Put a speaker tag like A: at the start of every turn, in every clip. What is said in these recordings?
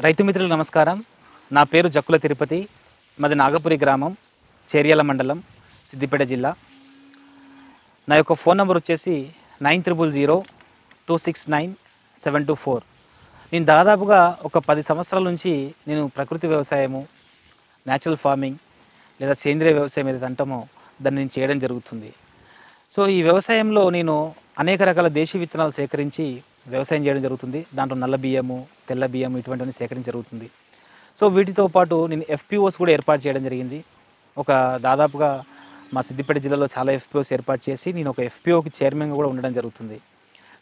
A: రైతు మిత్రులకు నమస్కారం. నా పేరు జక్కుల తిరుపతి. మాది నాగపురి గ్రామం, చేర్యాల మండలం, సిద్దిపేట జిల్లా. నా యొక్క ఫోన్ నంబర్ వచ్చేసి 9302269724. నేను దాదాపుగా ఒక 10 సంవత్సరాల నుంచి నేను ప్రకృతి వ్యవసాయము, న్యాచురల్ ఫార్మింగ్ లేదా సేంద్రియ వ్యవసాయం ఏదైతే అంటామో దాన్ని నేను చేయడం జరుగుతుంది. సో ఈ వ్యవసాయంలో నేను అనేక రకాల దేశీ విత్తనాలు సేకరించి వ్యవసాయం చేయడం జరుగుతుంది. దాంట్లో నల్ల బియ్యము, తెల్ల బియ్యము ఇటువంటివన్నీ సేకరించడం జరుగుతుంది. సో వీటితో పాటు నేను ఎఫ్‌పిఓస్ కూడా ఏర్పాటు చేయడం జరిగింది. ఒక దాదాపుగా మా సిద్దిపేట జిల్లాలో చాలా ఎఫ్‌పిఓస్ ఏర్పాటు చేసి నేను ఒక ఎఫ్‌పిఓకి చైర్మన్‌గా కూడా ఉండడం జరుగుతుంది.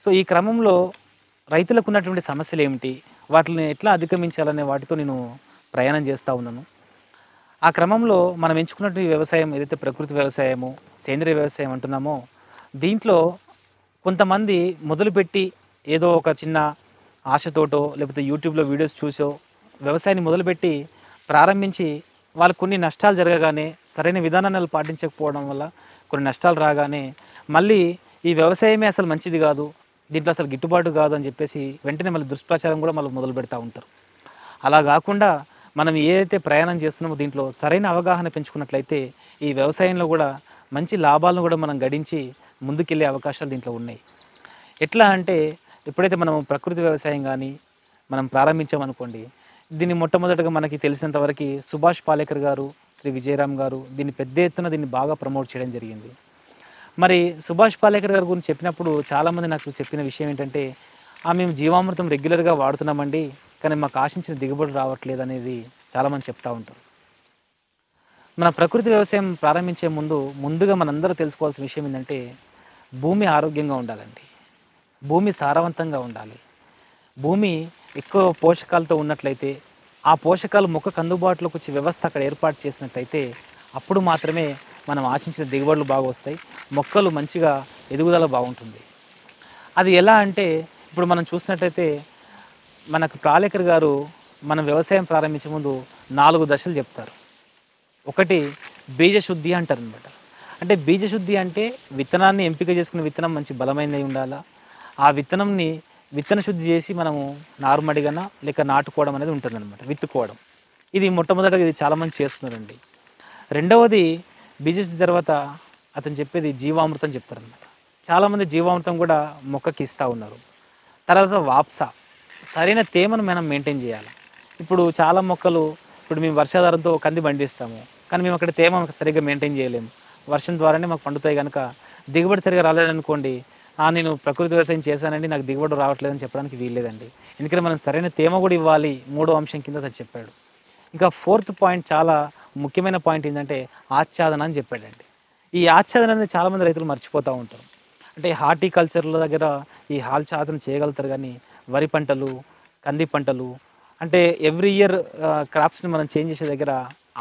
A: సో ఈ క్రమంలో రైతులకు ఉన్నటువంటి సమస్యలు ఏమిటి? వాటిని ఎట్లా అధిగమించాలనే వాటితో నేను ప్రయాణం చేస్తూ ఉన్నాను. ఆ క్రమంలో మనం ఎంచుకున్నటువంటి వ్యవసాయం ఏదైతే ప్రకృతి వ్యవసాయము, సేంద్రియ వ్యవసాయం అంటున్నామో, దీంట్లో కొంతమంది మొదలుపెట్టి ఏదో ఒక చిన్న ఆశతోటో, లేకపోతే యూట్యూబ్‌లో వీడియోస్ చూసో వ్యవసాయాన్ని మొదలుపెట్టి ప్రారంభించి వాళ్ళకు కొన్ని నష్టాలు జరగగానే, సరైన విధానాలు పాటించకపోవడం వల్ల కొన్ని నష్టాలు రాగానే, మళ్ళీ ఈ వ్యవసాయమే అసలు మంచిది కాదు, దీంట్లో అసలు గిట్టుబాటు కాదు అని చెప్పేసి వెంటనే మళ్ళీ దుష్ప్రచారం కూడా మళ్ళీ మొదలు పెడతా ఉంటారు. అలా కాకుండా మనం ఏదైతే ప్రయాణం చేస్తున్నామో దీంట్లో సరైన అవగాహన పెంచుకున్నట్లయితే ఈ వ్యవసాయంలో కూడా మంచి లాభాలను కూడా మనం గడించి ముందుకెళ్ళే అవకాశాలు దీంట్లో ఉన్నాయి. ఎట్లా అంటే ఎప్పుడైతే మనం ప్రకృతి వ్యవసాయం కానీ మనం ప్రారంభించామనుకోండి, దీన్ని మొట్టమొదటగా మనకి తెలిసినంత వరకు సుభాష్ పాలేకర్ గారు, శ్రీ విజయరామ్ గారు దీన్ని పెద్ద ఎత్తున దీన్ని బాగా ప్రమోట్ చేయడం జరిగింది. మరి సుభాష్ పాలేకర్ గారి గురించి చెప్పినప్పుడు చాలామంది నాకు చెప్పిన విషయం ఏంటంటే, మేము జీవామృతం రెగ్యులర్గా వాడుతున్నామండి, కానీ మాకు ఆశించిన దిగుబడి రావట్లేదు అనేది చాలామంది చెప్తా ఉంటారు. మన ప్రకృతి వ్యవసాయం ప్రారంభించే ముందుగా మనందరూ తెలుసుకోవాల్సిన విషయం ఏంటంటే, భూమి ఆరోగ్యంగా ఉండాలండి. భూమి సారవంతంగా ఉండాలి. భూమి ఎక్కువ పోషకాలతో ఉన్నట్లయితే, ఆ పోషకాలు మొక్కకు అందుబాటులోకి వచ్చే వ్యవస్థ అక్కడ ఏర్పాటు చేసినట్లయితే, అప్పుడు మాత్రమే మనం ఆశించిన దిగుబడులు బాగా వస్తాయి. మొక్కలు మంచిగా ఎదుగుదల బాగుంటుంది. అది ఎలా అంటే, ఇప్పుడు మనం చూసినట్లయితే మనకు పాలేకర్ గారు మనం వ్యవసాయం ప్రారంభించే ముందు 4 దశలు చెప్తారు. ఒకటి బీజశుద్ధి అంటారనమాట. అంటే బీజశుద్ధి అంటే విత్తనాన్ని ఎంపిక చేసుకున్న విత్తనం మంచి బలమైనది ఉండాలా. ఆ విత్తనంని విత్తన శుద్ధి చేసి మనము నారుమడిగన లేక నాటుకోవడం అనేది ఉంటుందన్నమాట, విత్తుకోవడం. ఇది మొట్టమొదటిగా ఇది చాలామంది చేస్తున్నారండి. రెండవది బీజశుద్ధి తర్వాత అతను చెప్పేది జీవామృతం చెప్తారనమాట. చాలామంది జీవామృతం కూడా మొక్కకి ఇస్తూ ఉన్నారు. తర్వాత వాప్స, సరైన తేమను మనం మెయింటైన్ చేయాలి. ఇప్పుడు చాలా మొక్కలు ఇప్పుడు మేము వర్షాధారంతో కంది పండిస్తాము, కానీ మేము అక్కడ తేమ సరిగ్గా మెయింటైన్ చేయలేము. వర్షం ద్వారానే మాకు పండుతాయి కనుక దిగుబడి సరిగ్గా రాలేదనుకోండి, నేను ప్రకృతి వ్యవసాయం చేశానండి నాకు దిగుబడి రావట్లేదని చెప్పడానికి వీల్లేదండి. ఎందుకంటే మనం సరైన తేమ కూడా ఇవ్వాలి, మూడో అంశం కింద అతను చెప్పాడు. ఇంకా ఫోర్త్ పాయింట్ చాలా ముఖ్యమైన పాయింట్ ఏంటంటే ఆచ్ఛాదన అని చెప్పాడండి. ఈ ఆచ్ఛాదన అనేది చాలామంది రైతులు మర్చిపోతూ ఉంటారు. అంటే హార్టికల్చర్ల దగ్గర ఈ ఆచ్ఛాదన చేయగలుగుతారు, కానీ వరి పంటలు, కంది పంటలు అంటే ఎవ్రీ ఇయర్ క్రాప్స్ని మనం చేంజ్ చేసే దగ్గర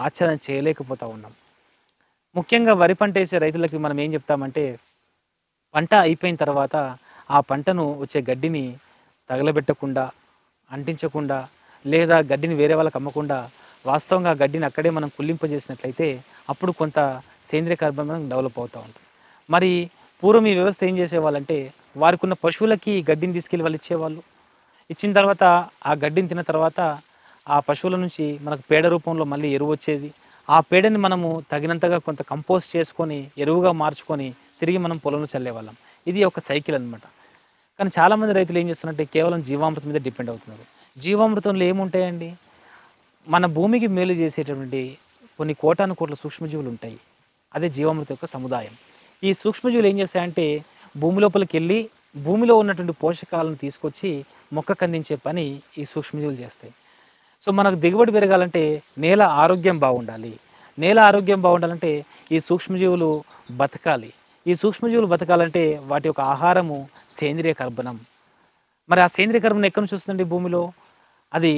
A: ఆచ్ఛాదన చేయలేకపోతూ ఉన్నాం. ముఖ్యంగా వరి పంట వేసే రైతులకి మనం ఏం చెప్తామంటే, పంట అయిపోయిన తర్వాత ఆ పంటను వచ్చే గడ్డిని తగలబెట్టకుండా, అంటించకుండా, లేదా గడ్డిని వేరే వాళ్ళకి అమ్మకుండా వాస్తవంగా ఆ గడ్డిని అక్కడే మనం కుళ్ళింపజేసినట్లయితే అప్పుడు కొంత సేంద్రియ కర్బనం డెవలప్ అవుతూ ఉంటుంది. మరి పూర్వం ఈ వ్యవస్థ ఏం చేసేవాళ్ళంటే, వారికి ఉన్న పశువులకి ఈ గడ్డిని తీసుకెళ్ళి వాళ్ళు ఇచ్చేవాళ్ళు. ఇచ్చిన తర్వాత ఆ గడ్డిని తిన్న తర్వాత ఆ పశువుల నుంచి మనకు పేడ రూపంలో మళ్ళీ ఎరువు వచ్చేది. ఆ పేడని మనము తగినంతగా కొంత కంపోస్ట్ చేసుకొని ఎరువుగా మార్చుకొని తిరిగి మనం పొలంలో చల్లేవాళ్ళం. ఇది ఒక సైకిల్ అనమాట. కానీ చాలామంది రైతులు ఏం చేస్తున్నారంటే కేవలం జీవామృతం మీద డిపెండ్ అవుతున్నారు. జీవామృతంలో ఏముంటాయండి? మన భూమికి మేలు చేసేటటువంటి కొన్ని కోటాను కోట్ల సూక్ష్మజీవులు ఉంటాయి. అదే జీవామృతం యొక్క సముదాయం. ఈ సూక్ష్మజీవులు ఏం చేస్తాయంటే భూమి లోపలికెళ్ళి భూమిలో ఉన్నటువంటి పోషకాలను తీసుకొచ్చి మొక్కకు అందించే పని ఈ సూక్ష్మజీవులు చేస్తాయి. సో మనకు దిగుబడి పెరగాలంటే నేల ఆరోగ్యం బాగుండాలి. నేల ఆరోగ్యం బాగుండాలంటే ఈ సూక్ష్మజీవులు బతకాలి. ఈ సూక్ష్మజీవులు బతకాలంటే వాటి యొక్క ఆహారము సేంద్రియ కర్బనం. మరి ఆ సేంద్రియ కర్బనం ఎక్కడి నుంచి వస్తుందండి భూమిలో? అది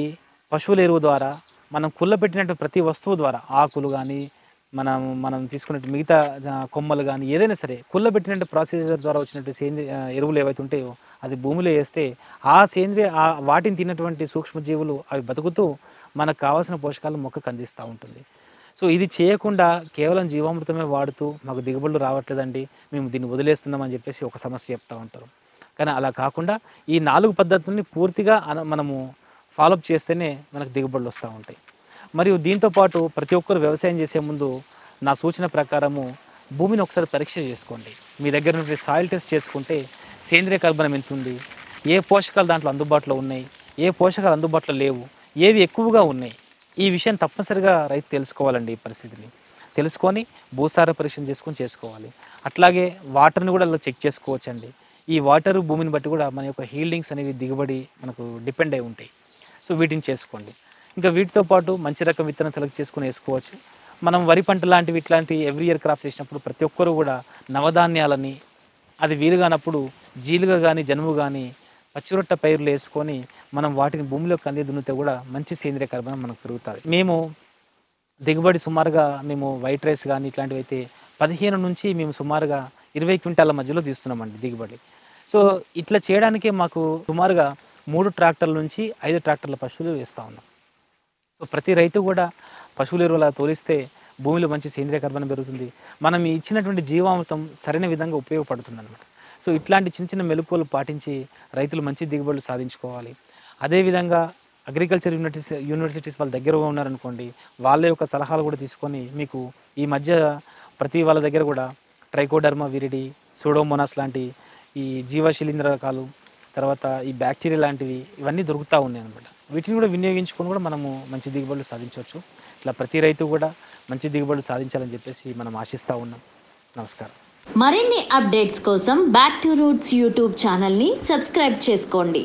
A: పశువుల ఎరువు ద్వారా, మనం కుళ్ళబెట్టినట్టు ప్రతి వస్తువు ద్వారా, ఆకులు గానీ, మనం తీసుకున్నట్టు మిగతా కొమ్మలు గానీ ఏదైనా సరే కుళ్ళబెట్టినట్టు ప్రాసెసర్ ద్వారా వచ్చినట్టు సేంద్రియ ఎరువులు ఏవైతే ఉంటాయో అది భూమిలో వేస్తే ఆ సేంద్రియ వాటిని తిన్నటువంటి సూక్ష్మజీవులు అవి బతుకుతూ మనకు కావాల్సిన పోషకాలు మొక్కకు అందిస్తూ ఉంటుంది. సో ఇది చేయకుండా కేవలం జీవామృతమే వాడుతూ మాకు దిగుబడులు రావట్లేదండి, మేము దీన్ని వదిలేస్తున్నామని చెప్పేసి ఒక సమస్య చెప్తా ఉంటారు. కానీ అలా కాకుండా ఈ 4 పద్ధతుల్ని పూర్తిగా మనము ఫాలోఅప్ చేస్తేనే మనకు దిగుబడులు వస్తూ ఉంటాయి. మరియు దీంతోపాటు ప్రతి ఒక్కరు వ్యవసాయం చేసే ముందు నా సూచన ప్రకారము భూమిని ఒకసారి పరీక్ష చేసుకోండి. మీ దగ్గర నుండి సాయిల్ టెస్ట్ చేసుకుంటే సేంద్రియ కర్బనం ఎంత ఉంది, ఏ పోషకాలు దాంట్లో అందుబాటులో ఉన్నాయి, ఏ పోషకాలు అందుబాటులో లేవు, ఏవి ఎక్కువగా ఉన్నాయి, ఈ విషయం తప్పనిసరిగా రైతు తెలుసుకోవాలండి. ఈ పరిస్థితిని తెలుసుకొని భూసార పరీక్షను చేసుకోవాలి. అట్లాగే వాటర్ని కూడా అలా చెక్ చేసుకోవచ్చండి. ఈ వాటర్ భూమిని బట్టి కూడా మన యొక్క హీల్డింగ్స్ అనేవి దిగుబడి మనకు డిపెండ్ అయి ఉంటాయి. సో వీటిని చేసుకోండి. ఇంకా వీటితో పాటు మంచి రకం విత్తనం సెలెక్ట్ చేసుకుని వేసుకోవచ్చు. మనం వరి పంట లాంటివి ఇట్లాంటి ఎవ్రీ ఇయర్ క్రాప్స్ వేసినప్పుడు ప్రతి ఒక్కరు కూడా నవధాన్యాలని, అది వీలుగానప్పుడు జీలుగా కానీ జనుము కానీ పచ్చిరొట్ట పైర్లు వేసుకొని మనం వాటిని భూమిలోకి అంది దున్నితే కూడా మంచి సేంద్రియ కర్బనం మనకు పెరుగుతుంది. మేము దిగుబడి సుమారుగా మేము వైట్ రైస్ కానీ ఇట్లాంటివి అయితే 15 నుంచి మేము సుమారుగా 20 క్వింటాల మధ్యలో తీస్తున్నామండి దిగుబడి. సో ఇట్లా చేయడానికే మాకు సుమారుగా 3 ట్రాక్టర్ల నుంచి 5 ట్రాక్టర్ల పశువులు వేస్తూ ఉన్నాం. సో ప్రతి రైతు కూడా పశువుల ఎరువుల తోలిస్తే భూమిలో మంచి సేంద్రియ కర్బనం పెరుగుతుంది. మనం ఇచ్చినటువంటి జీవామృతం సరైన విధంగా ఉపయోగపడుతుంది అనమాట. సో ఇట్లాంటి చిన్న చిన్న మెలకువలు పాటించి రైతులు మంచి దిగుబడులు సాధించుకోవాలి. అదేవిధంగా అగ్రికల్చర్ యూనివర్సిటీస్ వాళ్ళ దగ్గరగా ఉన్నారనుకోండి, వాళ్ళ యొక్క సలహాలు కూడా తీసుకొని మీకు ఈ మధ్య ప్రతి వాళ్ళ దగ్గర కూడా ట్రైకోడర్మా విరిడి, సూడోమోనాస్ లాంటి ఈ జీవశిలీంద్ర రకాలు, తర్వాత ఈ బ్యాక్టీరియా లాంటివి ఇవన్నీ దొరుకుతూ ఉన్నాయి అనమాట. వీటిని కూడా వినియోగించుకొని కూడా మనము మంచి దిగుబడులు సాధించవచ్చు. ఇట్లా ప్రతి రైతు కూడా మంచి దిగుబడులు సాధించాలని చెప్పేసి మనం ఆశిస్తూ ఉన్నాం. నమస్కారం.
B: మరిన్ని అప్డేట్స్ కోసం బ్యాక్ టు రూట్స్ యూట్యూబ్ ఛానల్ని సబ్స్క్రైబ్ చేసుకోండి.